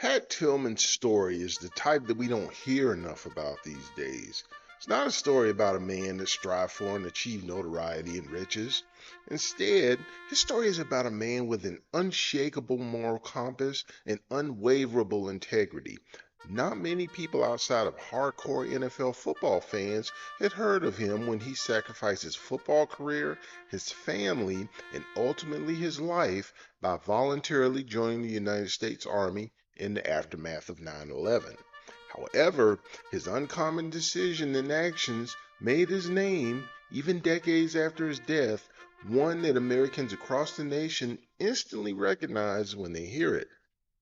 Pat Tillman's story is the type that we don't hear enough about these days. It's not a story about a man that strived for and achieved notoriety and riches. Instead, his story is about a man with an unshakable moral compass and unwaverable integrity. Not many people outside of hardcore NFL football fans had heard of him when he sacrificed his football career, his family, and ultimately his life by voluntarily joining the United States Army in the aftermath of 9/11. However, his uncommon decision and actions made his name, even decades after his death, one that Americans across the nation instantly recognize when they hear it.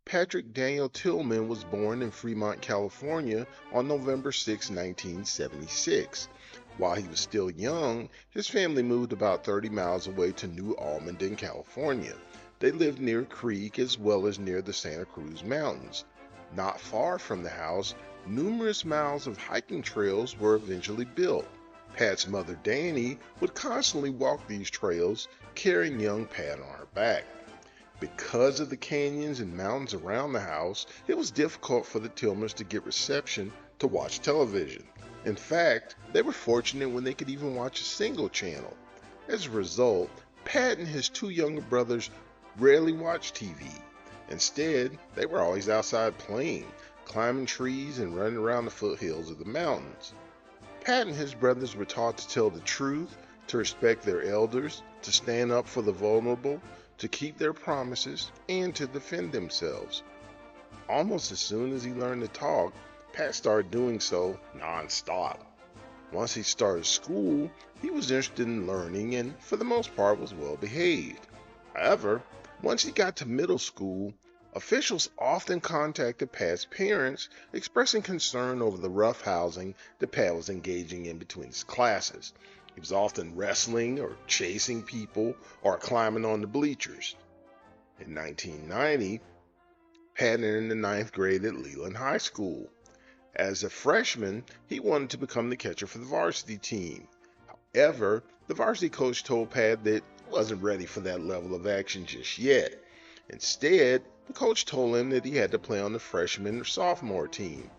Patrick Daniel Tillman was born in Fremont, California on November 6, 1976. While he was still young, his family moved about 30 miles away to New Almaden, California. They lived near a creek as well as near the Santa Cruz Mountains. Not far from the house, numerous miles of hiking trails were eventually built. Pat's mother, Danny, would constantly walk these trails, carrying young Pat on her back. Because of the canyons and mountains around the house, it was difficult for the Tillmans to get reception to watch television. In fact, they were fortunate when they could even watch a single channel. As a result, Pat and his two younger brothers rarely watched TV. Instead, they were always outside playing, climbing trees, and running around the foothills of the mountains. Pat and his brothers were taught to tell the truth, to respect their elders, to stand up for the vulnerable, to keep their promises, and to defend themselves. Almost as soon as he learned to talk, Pat started doing so nonstop. Once he started school, he was interested in learning and, for the most part, was well behaved. However, once he got to middle school, officials often contacted Pat's parents expressing concern over the rough housing that Pat was engaging in between his classes. He was often wrestling or chasing people or climbing on the bleachers. In 1990, Pat entered in the ninth grade at Leland High School. As a freshman, he wanted to become the catcher for the varsity team. However, the varsity coach told Pat that he wasn't ready for that level of action just yet. Instead, the coach told him that he had to play on the freshman or sophomore team.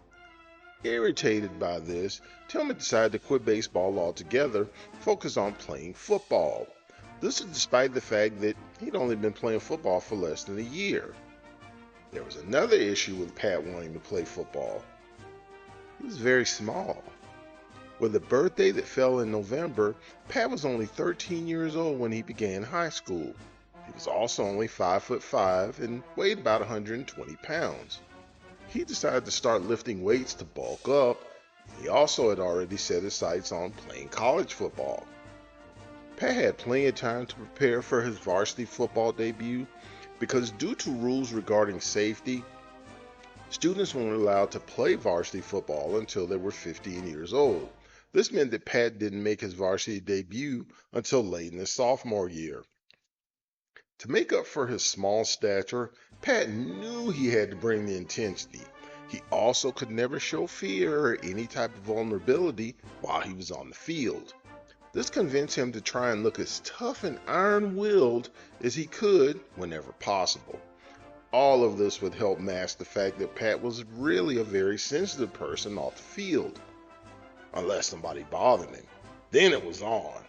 Irritated by this, Tillman decided to quit baseball altogether and focus on playing football. This is despite the fact that he'd only been playing football for less than a year. There was another issue with Pat wanting to play football. He was very small. With a birthday that fell in November, Pat was only 13 years old when he began high school. He was also only 5'5" and weighed about 120 pounds. He decided to start lifting weights to bulk up. He also had already set his sights on playing college football. Pat had plenty of time to prepare for his varsity football debut because due to rules regarding safety, students weren't allowed to play varsity football until they were 15 years old. This meant that Pat didn't make his varsity debut until late in his sophomore year. To make up for his small stature, Pat knew he had to bring the intensity. He also could never show fear or any type of vulnerability while he was on the field. This convinced him to try and look as tough and iron-willed as he could whenever possible. All of this would help mask the fact that Pat was really a very sensitive person off the field. Unless somebody bothered him. Then it was on.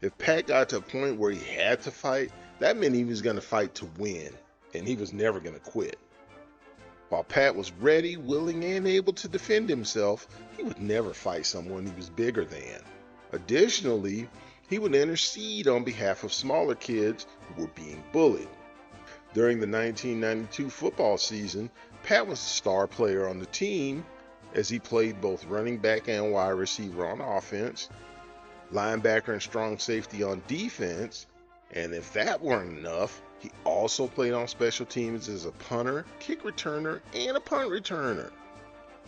If Pat got to a point where he had to fight, that meant he was going to fight to win, and he was never going to quit. While Pat was ready, willing, and able to defend himself, he would never fight someone he was bigger than. Additionally, he would intercede on behalf of smaller kids who were being bullied. During the 1992 football season, Pat was the star player on the team as he played both running back and wide receiver on offense, linebacker and strong safety on defense, and if that weren't enough, he also played on special teams as a punter, kick returner, and a punt returner.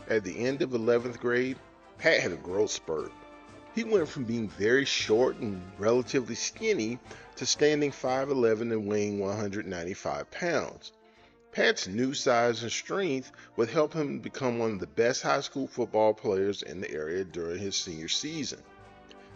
At the end of 11th grade, Pat had a growth spurt. He went from being very short and relatively skinny to standing 5'11" and weighing 195 pounds. Pat's new size and strength would help him become one of the best high school football players in the area during his senior season.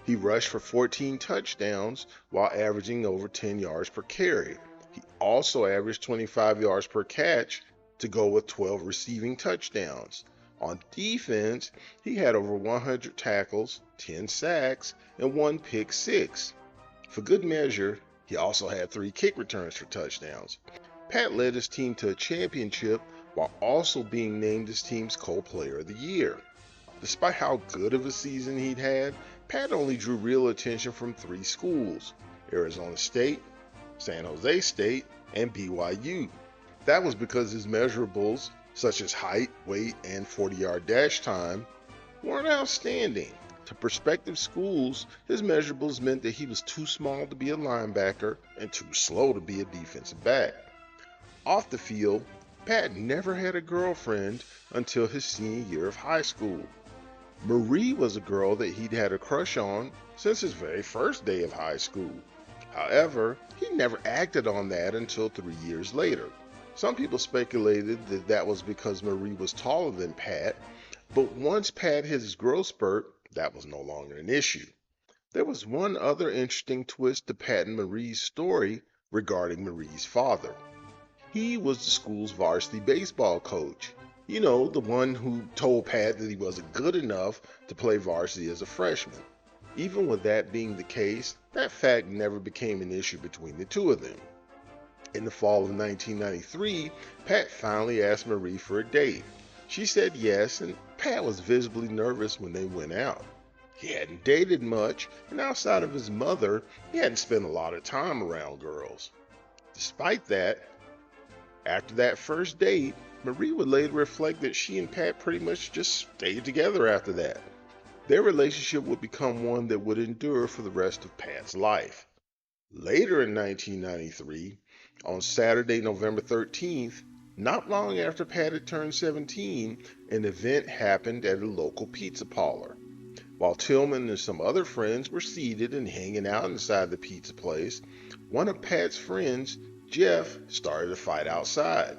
He rushed for 14 touchdowns while averaging over 10 yards per carry. He also averaged 25 yards per catch to go with 12 receiving touchdowns. On defense, he had over 100 tackles, 10 sacks, and 1 pick-six. For good measure, he also had 3 kick returns for touchdowns. Pat led his team to a championship while also being named his team's co-player of the year. Despite how good of a season he'd had, Pat only drew real attention from 3 schools: Arizona State, San Jose State, and BYU. That was because his measurables, such as height, weight, and 40-yard dash time, weren't outstanding. To prospective schools, his measurables meant that he was too small to be a linebacker and too slow to be a defensive back. Off the field, Pat never had a girlfriend until his senior year of high school. Marie was a girl that he'd had a crush on since his very first day of high school. However, he never acted on that until 3 years later. Some people speculated that that was because Marie was taller than Pat, but once Pat hit his growth spurt, that was no longer an issue. There was one other interesting twist to Pat and Marie's story regarding Marie's father. He was the school's varsity baseball coach. You know, the one who told Pat that he wasn't good enough to play varsity as a freshman. Even with that being the case, that fact never became an issue between the two of them. In the fall of 1993, Pat finally asked Marie for a date. She said yes, and Pat was visibly nervous when they went out. He hadn't dated much, and outside of his mother, he hadn't spent a lot of time around girls. Despite that, after that first date, Marie would later reflect that she and Pat pretty much just stayed together after that. Their relationship would become one that would endure for the rest of Pat's life. Later in 1993, on Saturday, November 13th, not long after Pat had turned 17, an event happened at a local pizza parlor. While Tillman and some other friends were seated and hanging out inside the pizza place, one of Pat's friends, Jeff, started a fight outside.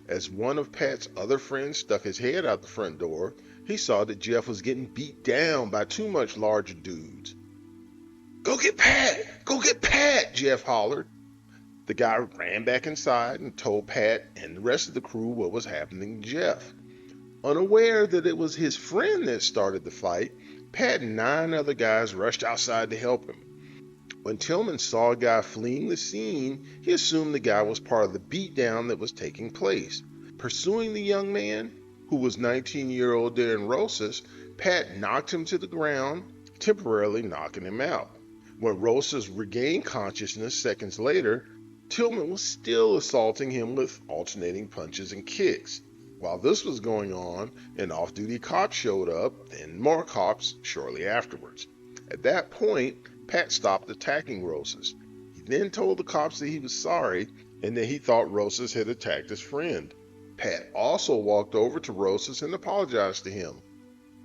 As one of Pat's other friends stuck his head out the front door, he saw that Jeff was getting beat down by 2 much larger dudes. "Go get Pat! Go get Pat!" Jeff hollered. The guy ran back inside and told Pat and the rest of the crew what was happening to Jeff. Unaware that it was his friend that started the fight, Pat and 9 other guys rushed outside to help him. When Tillman saw a guy fleeing the scene, he assumed the guy was part of the beatdown that was taking place. Pursuing the young man, who was 19-year-old Darren Rosas, Pat knocked him to the ground, temporarily knocking him out. When Rosas regained consciousness seconds later, Tillman was still assaulting him with alternating punches and kicks. While this was going on, an off-duty cop showed up, and more cops shortly afterwards. At that point, Pat stopped attacking Rosas. He then told the cops that he was sorry and that he thought Rosas had attacked his friend. Pat also walked over to Rosas and apologized to him.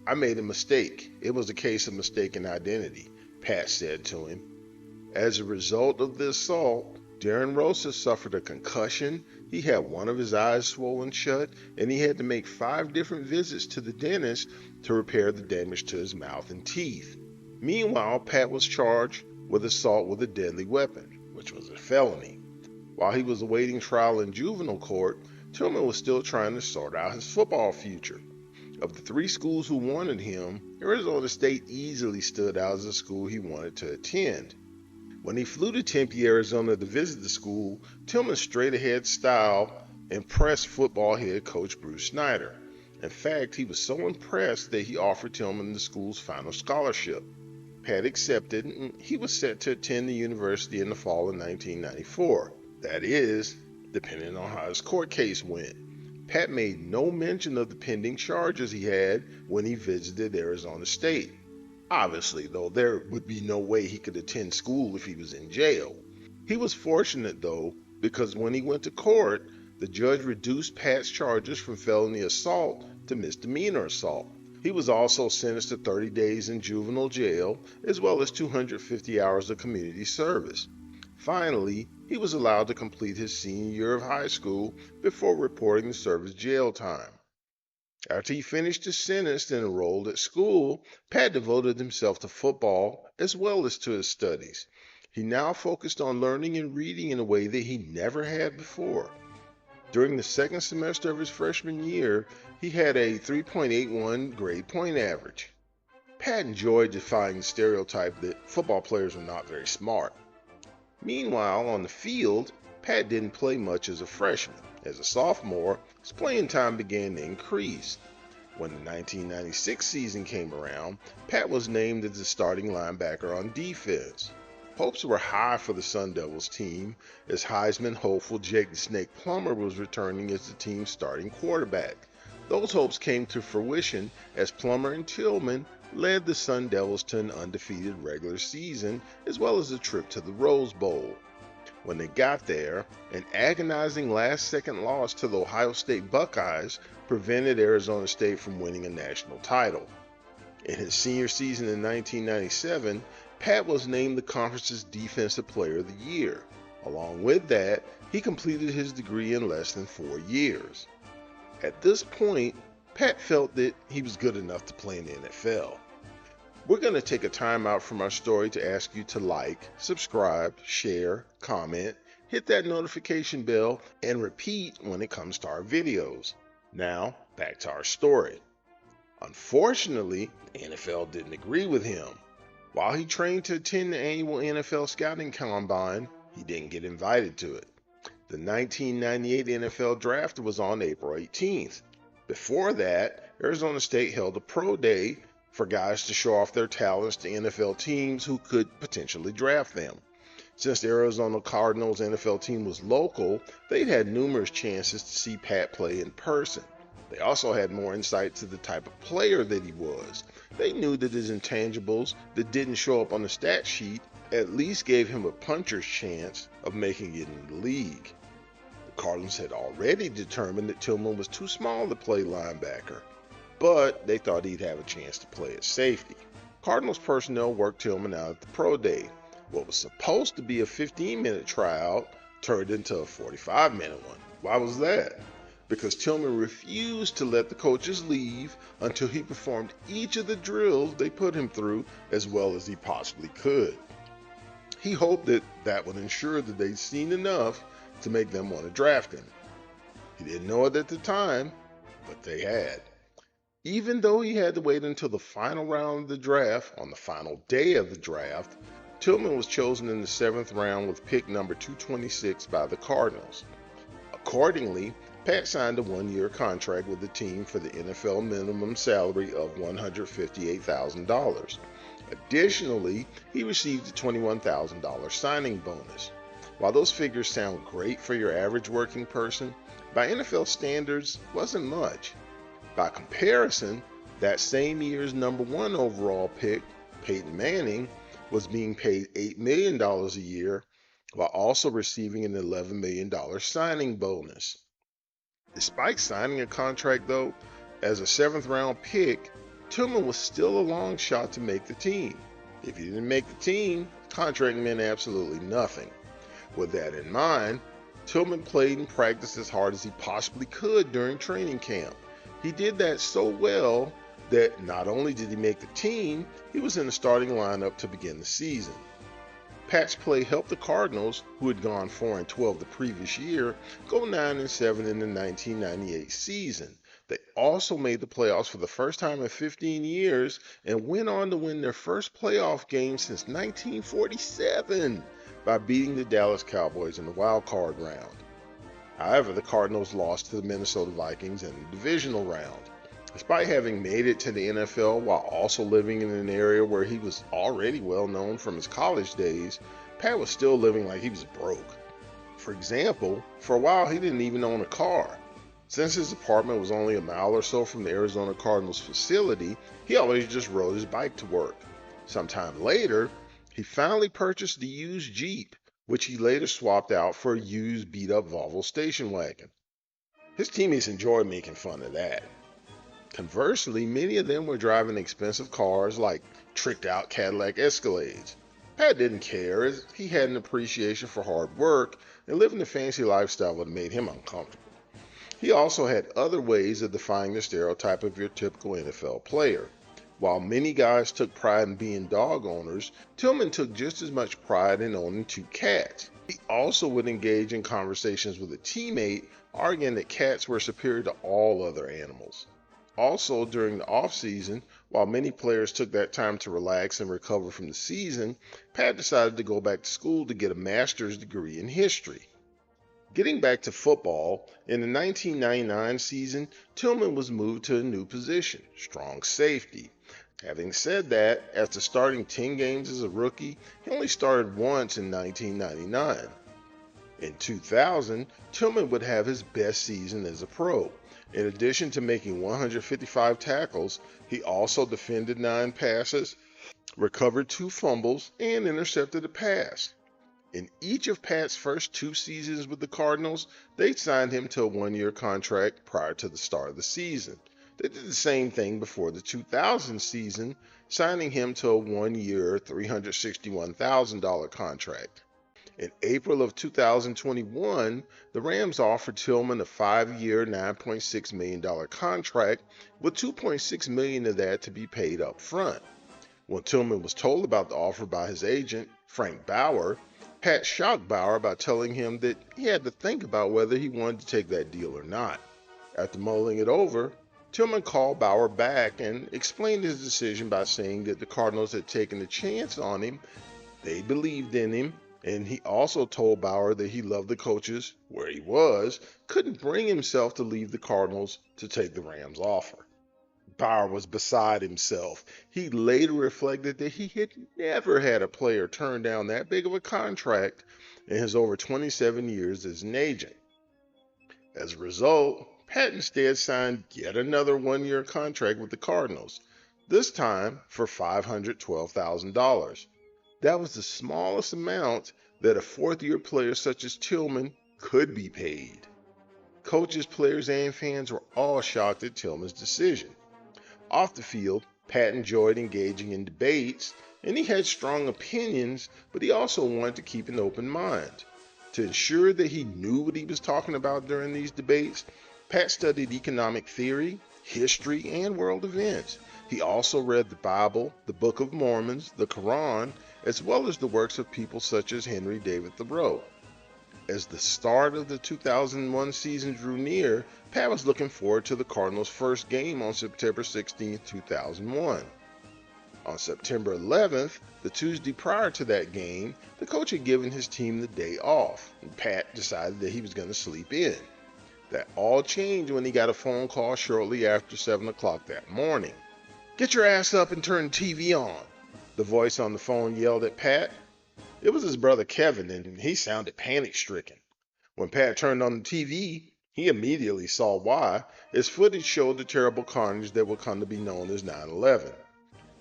"I made a mistake. It was a case of mistaken identity," Pat said to him. As a result of the assault, Darren Rosas suffered a concussion, he had one of his eyes swollen shut, and he had to make 5 different visits to the dentist to repair the damage to his mouth and teeth. Meanwhile, Pat was charged with assault with a deadly weapon, which was a felony. While he was awaiting trial in juvenile court, Tillman was still trying to sort out his football future. Of the 3 schools who wanted him, Arizona State easily stood out as a school he wanted to attend. When he flew to Tempe, Arizona to visit the school, Tillman's straight-ahead style impressed football head coach Bruce Snyder. In fact, he was so impressed that he offered Tillman the school's final scholarship. Pat accepted, and he was set to attend the university in the fall of 1994. That is, depending on how his court case went. Pat made no mention of the pending charges he had when he visited Arizona State. Obviously, though, there would be no way he could attend school if he was in jail. He was fortunate, though, because when he went to court, the judge reduced Pat's charges from felony assault to misdemeanor assault. He was also sentenced to 30 days in juvenile jail, as well as 250 hours of community service. Finally, he was allowed to complete his senior year of high school before reporting to serve his jail time. After he finished his sentence and enrolled at school, Pat devoted himself to football as well as to his studies. He now focused on learning and reading in a way that he never had before. During the second semester of his freshman year, he had a 3.81 grade point average. Pat enjoyed defying the stereotype that football players were not very smart. Meanwhile, on the field, Pat didn't play much as a freshman. As a sophomore, his playing time began to increase. When the 1996 season came around, Pat was named as the starting linebacker on defense. Hopes were high for the Sun Devils team, as Heisman hopeful Jake the Snake Plummer was returning as the team's starting quarterback. Those hopes came to fruition as Plummer and Tillman led the Sun Devils to an undefeated regular season, as well as a trip to the Rose Bowl. When they got there, an agonizing last-second loss to the Ohio State Buckeyes prevented Arizona State from winning a national title. In his senior season in 1997, Pat was named the conference's Defensive Player of the Year. Along with that, he completed his degree in less than 4 years. At this point, Pat felt that he was good enough to play in the NFL. We're going to take a time out from our story to ask you to like, subscribe, share, comment, hit that notification bell, and repeat when it comes to our videos. Now, back to our story. Unfortunately, the NFL didn't agree with him. While he trained to attend the annual NFL Scouting Combine, he didn't get invited to it. The 1998 NFL Draft was on April 18th. Before that, Arizona State held a pro day for guys to show off their talents to NFL teams who could potentially draft them. Since the Arizona Cardinals NFL team was local, they'd had numerous chances to see Pat play in person. They also had more insight to the type of player that he was. They knew that his intangibles that didn't show up on the stat sheet at least gave him a puncher's chance of making it in the league. The Cardinals had already determined that Tillman was too small to play linebacker, but they thought he'd have a chance to play at safety. Cardinals personnel worked Tillman out at the pro day. What was supposed to be a 15-minute tryout turned into a 45-minute one. Why was that? Because Tillman refused to let the coaches leave until he performed each of the drills they put him through as well as he possibly could. He hoped that that would ensure that they'd seen enough to make them want to draft him. He didn't know it at the time, but they had. Even though he had to wait until the final round of the draft, on the final day of the draft, Tillman was chosen in the 7th round with pick number 226 by the Cardinals. Accordingly, Pat signed a 1-year contract with the team for the NFL minimum salary of $158,000. Additionally, he received a $21,000 signing bonus. While those figures sound great for your average working person, by NFL standards, wasn't much. By comparison, that same year's number 1 overall pick, Peyton Manning, was being paid $8 million a year while also receiving an $11 million signing bonus. Despite signing a contract, though, as a 7th round pick, Tillman was still a long shot to make the team. If he didn't make the team, the contract meant absolutely nothing. With that in mind, Tillman played and practiced as hard as he possibly could during training camp. He did that so well that not only did he make the team, he was in the starting lineup to begin the season. Pat's play helped the Cardinals, who had gone 4-12 the previous year, go 9-7 in the 1998 season. They also made the playoffs for the first time in 15 years and went on to win their first playoff game since 1947 by beating the Dallas Cowboys in the wild card round. However, the Cardinals lost to the Minnesota Vikings in the divisional round. Despite having made it to the NFL while also living in an area where he was already well known from his college days, Pat was still living like he was broke. For example, for a while he didn't even own a car. Since his apartment was only a mile or so from the Arizona Cardinals facility, he always just rode his bike to work. Sometime later, he finally purchased the used Jeep, which he later swapped out for a used beat-up Volvo station wagon. His teammates enjoyed making fun of that. Conversely, many of them were driving expensive cars like tricked-out Cadillac Escalades. Pat didn't care, as he had an appreciation for hard work, and living a fancy lifestyle would have made him uncomfortable. He also had other ways of defying the stereotype of your typical NFL player. While many guys took pride in being dog owners, Tillman took just as much pride in owning two cats. He also would engage in conversations with a teammate, arguing that cats were superior to all other animals. Also, during the off-season, while many players took that time to relax and recover from the season, Pat decided to go back to school to get a master's degree in history. Getting back to football, in the 1999 season, Tillman was moved to a new position, strong safety. Having said that, after starting 10 games as a rookie, he only started once in 1999. In 2000, Tillman would have his best season as a pro. In addition to making 155 tackles, he also defended 9 passes, recovered 2 fumbles, and intercepted a pass. In each of Pat's first 2 seasons with the Cardinals, they signed him to a 1-year contract prior to the start of the season. They did the same thing before the 2000 season, signing him to a 1-year, $361,000 contract. In April of 2021, the Rams offered Tillman a 5-year, $9.6 million contract, with $2.6 million of that to be paid up front. When Tillman was told about the offer by his agent, Frank Bauer, Pat shocked Bauer by telling him that he had to think about whether he wanted to take that deal or not. After mulling it over, Tillman called Bauer back and explained his decision by saying that the Cardinals had taken a chance on him, they believed in him, and he also told Bauer that he loved the coaches where he was, couldn't bring himself to leave the Cardinals to take the Rams' offer. Bauer was beside himself. He later reflected that he had never had a player turn down that big of a contract in his over 27 years as an agent. As a result, Pat instead signed yet another 1-year contract with the Cardinals, this time for $512,000. That was the smallest amount that a 4th-year player such as Tillman could be paid. Coaches, players, and fans were all shocked at Tillman's decision. Off the field, Pat enjoyed engaging in debates, and he had strong opinions, but he also wanted to keep an open mind. To ensure that he knew what he was talking about during these debates, Pat studied economic theory, history, and world events. He also read the Bible, the Book of Mormon, the Quran, as well as the works of people such as Henry David Thoreau. As the start of the 2001 season drew near, Pat was looking forward to the Cardinals' first game on September 16, 2001. On September 11th, the Tuesday prior to that game, the coach had given his team the day off, and Pat decided that he was going to sleep in. That all changed when he got a phone call shortly after 7 o'clock that morning. "Get your ass up and turn the TV on," the voice on the phone yelled at Pat. It was his brother Kevin, and he sounded panic-stricken. When Pat turned on the TV, he immediately saw why, as footage showed the terrible carnage that would come to be known as 9/11.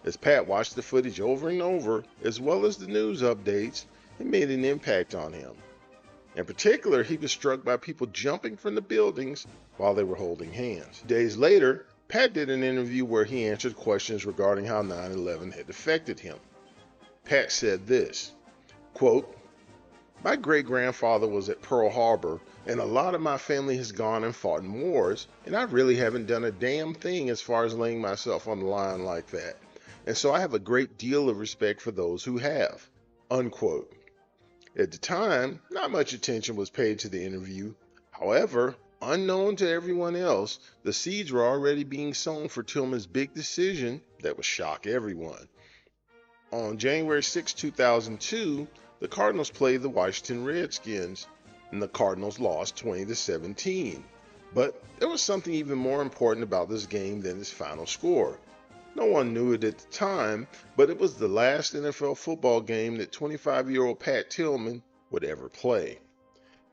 As Pat watched the footage over and over, as well as the news updates, it made an impact on him. In particular, he was struck by people jumping from the buildings while they were holding hands. Days later, Pat did an interview where he answered questions regarding how 9/11 had affected him. Pat said this, quote, "My great-grandfather was at Pearl Harbor, and a lot of my family has gone and fought in wars, and I really haven't done a damn thing as far as laying myself on the line like that. And so I have a great deal of respect for those who have." Unquote. At the time, not much attention was paid to the interview. However, unknown to everyone else, the seeds were already being sown for Tillman's big decision that would shock everyone. On January 6, 2002, the Cardinals played the Washington Redskins, and the Cardinals lost 20-17. But there was something even more important about this game than its final score. No one knew it at the time, but it was the last NFL football game that 25-year-old Pat Tillman would ever play.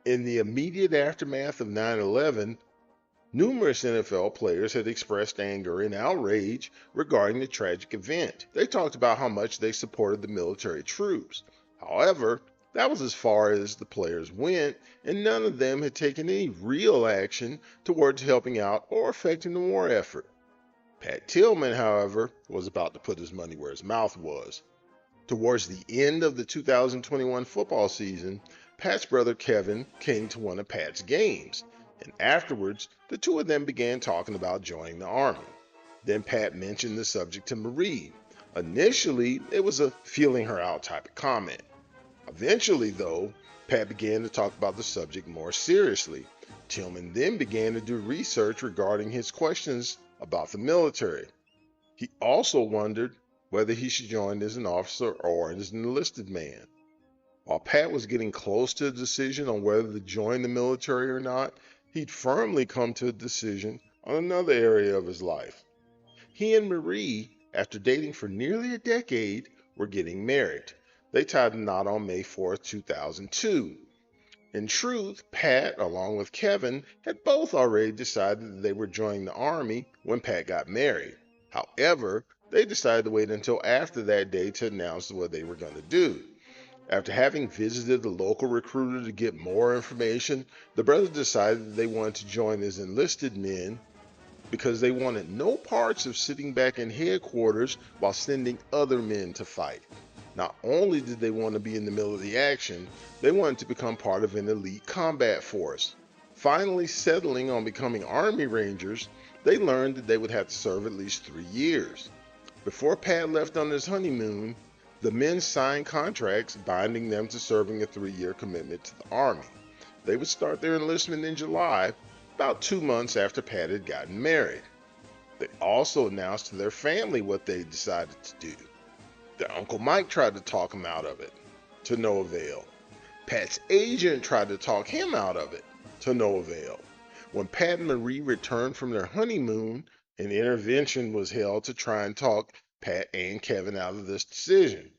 In the immediate aftermath of 9/11, numerous NFL players had expressed anger and outrage regarding the tragic event. They talked about how much they supported the military troops. However, that was as far as the players went, and none of them had taken any real action towards helping out or affecting the war effort. Pat Tillman, however, was about to put his money where his mouth was. Towards the end of the 2021 football season, Pat's brother Kevin came to one of Pat's games, and afterwards, the two of them began talking about joining the Army. Then Pat mentioned the subject to Marie. Initially, it was a feeling her out type of comment. Eventually, though, Pat began to talk about the subject more seriously. Tillman then began to do research regarding his questions about the military. He also wondered whether he should join as an officer or as an enlisted man. While Pat was getting close to a decision on whether to join the military or not, he'd firmly come to a decision on another area of his life. He and Marie, after dating for nearly a decade, were getting married. They tied the knot on May 4th, 2002. In truth, Pat, along with Kevin, had both already decided that they were joining the Army when Pat got married. However, they decided to wait until after that day to announce what they were going to do. After having visited the local recruiter to get more information, the brothers decided that they wanted to join as enlisted men because they wanted no parts of sitting back in headquarters while sending other men to fight. Not only did they want to be in the middle of the action, they wanted to become part of an elite combat force. Finally settling on becoming Army Rangers, they learned that they would have to serve at least 3 years. Before Pat left on his honeymoon, the men signed contracts binding them to serving a 3-year commitment to the Army. They would start their enlistment in July, about 2 months after Pat had gotten married. They also announced to their family what they decided to do. Their Uncle Mike tried to talk him out of it, to no avail. Pat's agent tried to talk him out of it, to no avail. When Pat and Marie returned from their honeymoon, an intervention was held to try and talk Pat and Kevin out of this decision.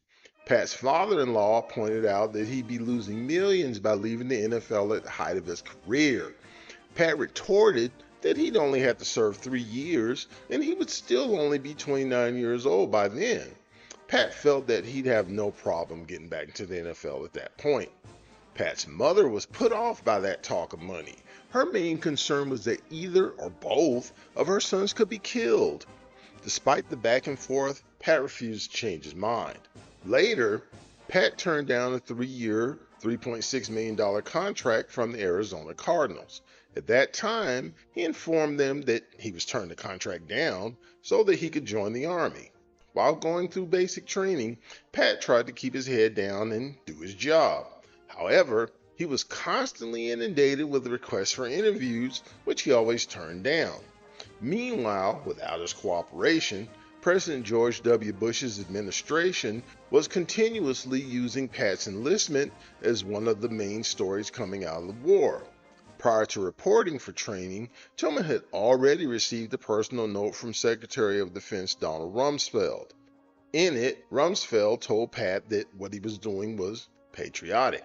Pat's father-in-law pointed out that he'd be losing millions by leaving the NFL at the height of his career. Pat retorted that he'd only have to serve 3 years and he would still only be 29 years old by then. Pat felt that he'd have no problem getting back into the NFL at that point. Pat's mother was put off by that talk of money. Her main concern was that either or both of her sons could be killed. Despite the back and forth, Pat refused to change his mind. Later, Pat turned down a 3-year, $3.6 million contract from the Arizona Cardinals. At that time, he informed them that he was turning the contract down so that he could join the Army. While going through basic training, Pat tried to keep his head down and do his job. However, he was constantly inundated with requests for interviews, which he always turned down. Meanwhile, without his cooperation, President George W. Bush's administration was continuously using Pat's enlistment as one of the main stories coming out of the war. Prior to reporting for training, Tillman had already received a personal note from Secretary of Defense Donald Rumsfeld. In it, Rumsfeld told Pat that what he was doing was patriotic.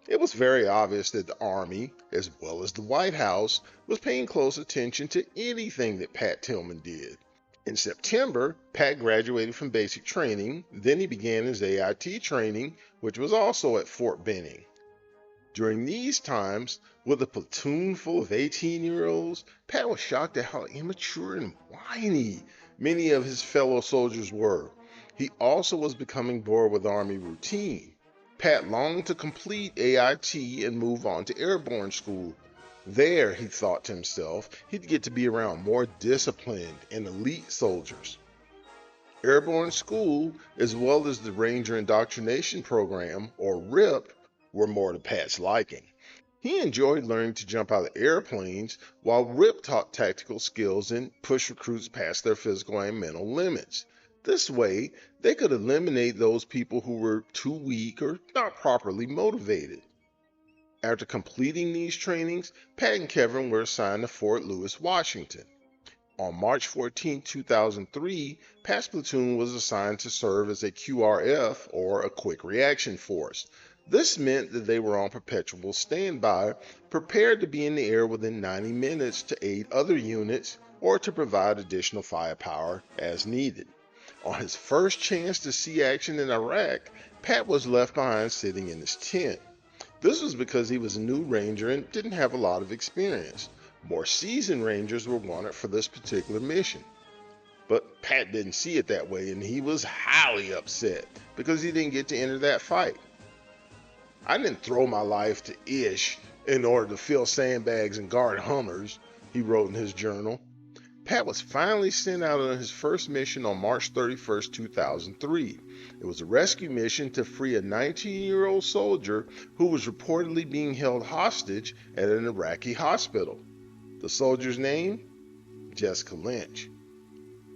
It was very obvious that the Army, as well as the White House, was paying close attention to anything that Pat Tillman did. In September, Pat graduated from basic training, then he began his AIT training, which was also at Fort Benning. During these times, with a platoon full of 18-year-olds, Pat was shocked at how immature and whiny many of his fellow soldiers were. He also was becoming bored with Army routine. Pat longed to complete AIT and move on to airborne school. There, he thought to himself, he'd get to be around more disciplined and elite soldiers. Airborne school, as well as the Ranger Indoctrination Program, or RIP, were more to Pat's liking. He enjoyed learning to jump out of airplanes, while RIP taught tactical skills and pushed recruits past their physical and mental limits. This way, they could eliminate those people who were too weak or not properly motivated. After completing these trainings, Pat and Kevin were assigned to Fort Lewis, Washington. On March 14, 2003, Pat's platoon was assigned to serve as a QRF, or a Quick Reaction Force. This meant that they were on perpetual standby, prepared to be in the air within 90 minutes to aid other units or to provide additional firepower as needed. On his first chance to see action in Iraq, Pat was left behind sitting in his tent. This was because he was a new Ranger and didn't have a lot of experience. More seasoned Rangers were wanted for this particular mission. But Pat didn't see it that way, and he was highly upset because he didn't get to enter that fight. "I didn't throw my life to Ish in order to fill sandbags and guard Hummers," he wrote in his journal. Pat was finally sent out on his first mission on March 31st, 2003. It was a rescue mission to free a 19-year-old soldier who was reportedly being held hostage at an Iraqi hospital. The soldier's name? Jessica Lynch.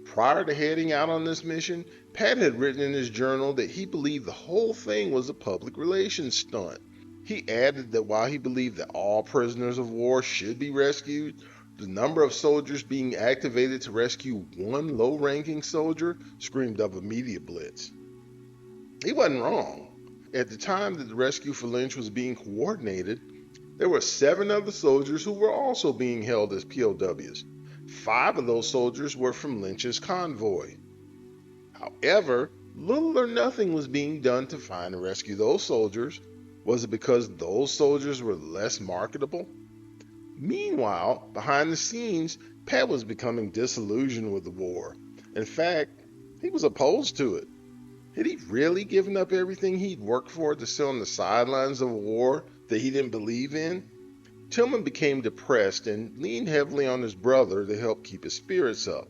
Prior to heading out on this mission, Pat had written in his journal that he believed the whole thing was a public relations stunt. He added that while he believed that all prisoners of war should be rescued, the number of soldiers being activated to rescue one low-ranking soldier screamed of a media blitz. He wasn't wrong. At the time that the rescue for Lynch was being coordinated, there were 7 other soldiers who were also being held as POWs. 5 of those soldiers were from Lynch's convoy. However, little or nothing was being done to find and rescue those soldiers. Was it because those soldiers were less marketable? Meanwhile, behind the scenes, Pat was becoming disillusioned with the war. In fact, he was opposed to it. Had he really given up everything he'd worked for to sit on the sidelines of a war that he didn't believe in? Tillman became depressed and leaned heavily on his brother to help keep his spirits up.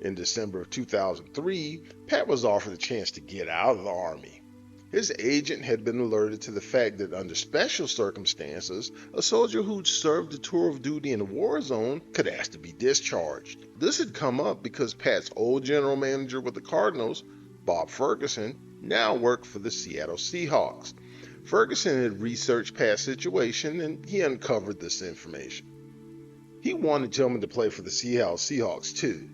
In December of 2003, Pat was offered a chance to get out of the Army. His agent had been alerted to the fact that under special circumstances, a soldier who'd served a tour of duty in a war zone could ask to be discharged. This had come up because Pat's old general manager with the Cardinals, Bob Ferguson, now worked for the Seattle Seahawks. Ferguson had researched Pat's situation and he uncovered this information. He wanted Tillman to play for the Seattle Seahawks too.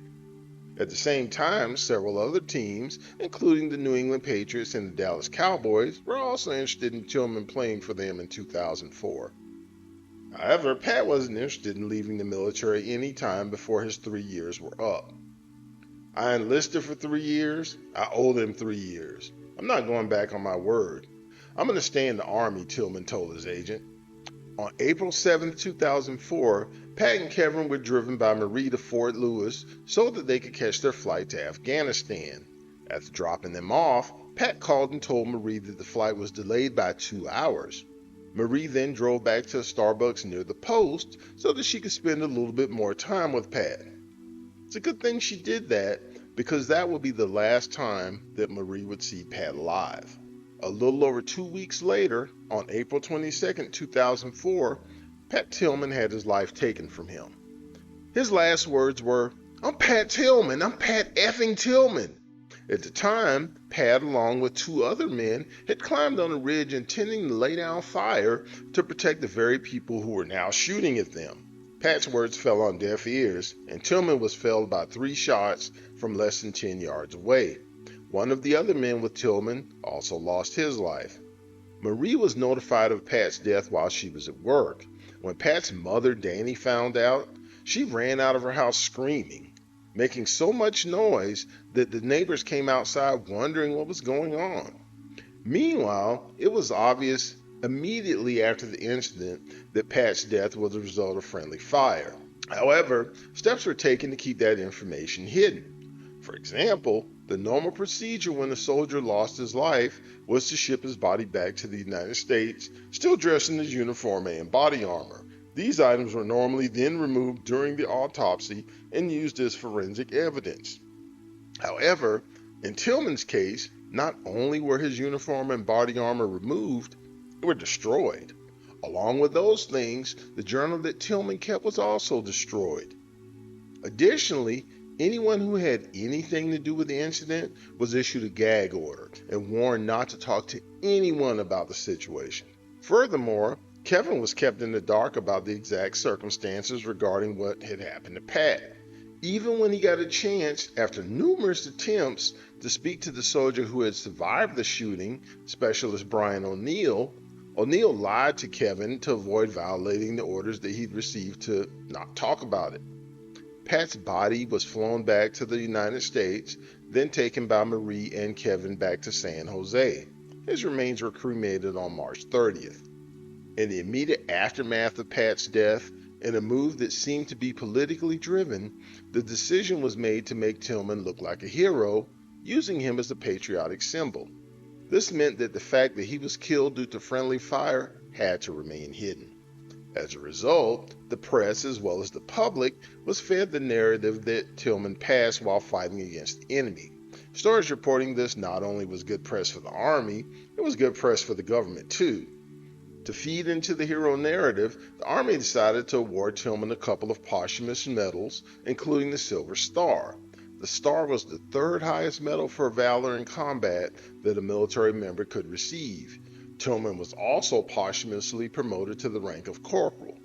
At the same time, several other teams, including the New England Patriots and the Dallas Cowboys, were also interested in Tillman playing for them in 2004. However, Pat wasn't interested in leaving the military any time before his 3 years were up. I enlisted for 3 years. I owe them 3 years. I'm not going back on my word. I'm going to stay in the Army, Tillman told his agent. On April 7, 2004, Pat and Kevin were driven by Marie to Fort Lewis so that they could catch their flight to Afghanistan. After dropping them off, Pat called and told Marie that the flight was delayed by 2 hours. Marie then drove back to a Starbucks near the post so that she could spend a little bit more time with Pat. It's a good thing she did that because that would be the last time that Marie would see Pat alive. A little over 2 weeks later, on April 22, 2004, Pat Tillman had his life taken from him. His last words were, "I'm Pat Tillman, I'm Pat effing Tillman." At the time, Pat, along with 2 other men, had climbed on a ridge intending to lay down fire to protect the very people who were now shooting at them. Pat's words fell on deaf ears, and Tillman was felled by 3 shots from less than 10 yards away. One of the other men with Tillman also lost his life. Marie was notified of Pat's death while she was at work. When Pat's mother, Danny, found out, she ran out of her house screaming, making so much noise that the neighbors came outside wondering what was going on. Meanwhile, it was obvious immediately after the incident that Pat's death was a result of friendly fire. However, steps were taken to keep that information hidden. For example, the normal procedure when a soldier lost his life was to ship his body back to the United States, still dressed in his uniform and body armor. These items were normally then removed during the autopsy and used as forensic evidence. However, in Tillman's case, not only were his uniform and body armor removed, they were destroyed. Along with those things, the journal that Tillman kept was also destroyed. Additionally, anyone who had anything to do with the incident was issued a gag order and warned not to talk to anyone about the situation. Furthermore, Kevin was kept in the dark about the exact circumstances regarding what had happened to Pat. Even when he got a chance, after numerous attempts to speak to the soldier who had survived the shooting, Specialist Brian O'Neill, O'Neill lied to Kevin to avoid violating the orders that he'd received to not talk about it. Pat's body was flown back to the United States, then taken by Marie and Kevin back to San Jose. His remains were cremated on March 30th. In the immediate aftermath of Pat's death, in a move that seemed to be politically driven, the decision was made to make Tillman look like a hero, using him as a patriotic symbol. This meant that the fact that he was killed due to friendly fire had to remain hidden. As a result, the press as well as the public was fed the narrative that Tillman passed while fighting against the enemy. Stories reporting this not only was good press for the Army, it was good press for the government too. To feed into the hero narrative, the Army decided to award Tillman a couple of posthumous medals, including the Silver Star. The star was the third highest medal for valor in combat that a military member could receive. Tillman was also posthumously promoted to the rank of corporal.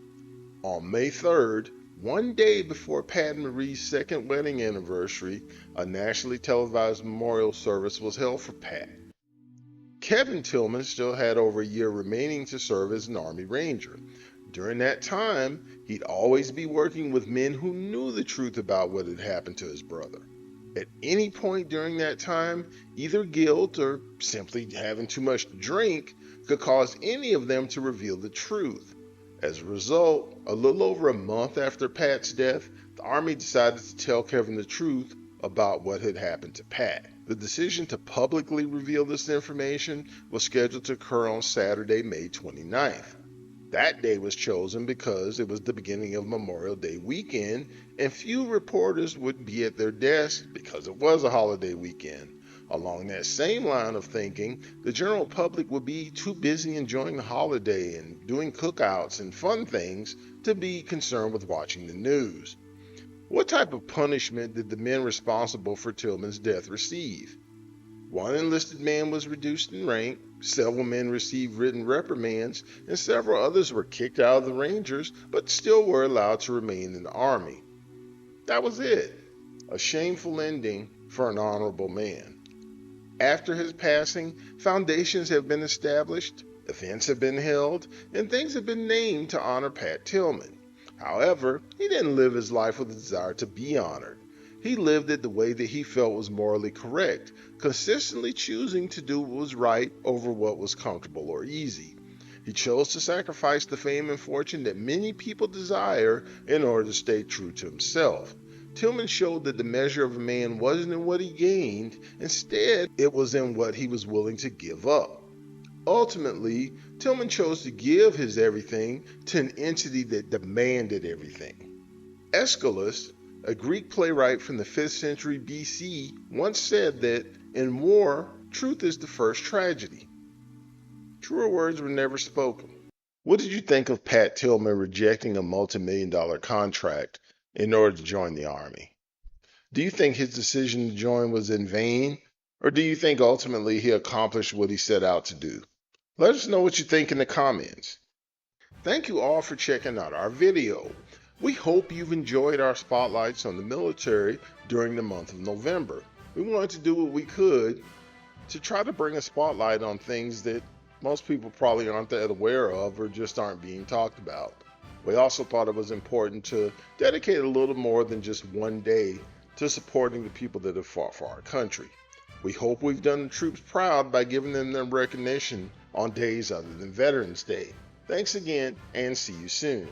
On May 3rd, one day before Pat and Marie's second wedding anniversary, a nationally televised memorial service was held for Pat. Kevin Tillman still had over a year remaining to serve as an Army Ranger. During that time, he'd always be working with men who knew the truth about what had happened to his brother. At any point during that time, either guilt or simply having too much to drink could cause any of them to reveal the truth. As a result, a little over a month after Pat's death, the Army decided to tell Kevin the truth about what had happened to Pat. The decision to publicly reveal this information was scheduled to occur on Saturday, May 29th. That day was chosen because it was the beginning of Memorial Day weekend, and few reporters would be at their desks because it was a holiday weekend. Along that same line of thinking, the general public would be too busy enjoying the holiday and doing cookouts and fun things to be concerned with watching the news. What type of punishment did the men responsible for Tillman's death receive? One enlisted man was reduced in rank, several men received written reprimands, and several others were kicked out of the Rangers but still were allowed to remain in the Army. That was it. A shameful ending for an honorable man. After his passing, foundations have been established, events have been held, and things have been named to honor Pat Tillman. However, he didn't live his life with a desire to be honored. He lived it the way that he felt was morally correct, consistently choosing to do what was right over what was comfortable or easy. He chose to sacrifice the fame and fortune that many people desire in order to stay true to himself. Tillman showed that the measure of a man wasn't in what he gained, instead it was in what he was willing to give up. Ultimately, Tillman chose to give his everything to an entity that demanded everything. Aeschylus, a Greek playwright from the 5th century BC, once said that in war, truth is the first tragedy. Truer words were never spoken. What did you think of Pat Tillman rejecting a multi-million-dollar contract in order to join the Army? Do you think his decision to join was in vain, or do you think ultimately he accomplished what he set out to do? Let us know what you think in the comments. Thank you all for checking out our video. We hope you've enjoyed our spotlights on the military during the month of November. We wanted to do what we could to try to bring a spotlight on things that most people probably aren't that aware of or just aren't being talked about. We also thought it was important to dedicate a little more than just one day to supporting the people that have fought for our country. We hope we've done the troops proud by giving them their recognition on days other than Veterans Day. Thanks again, and see you soon.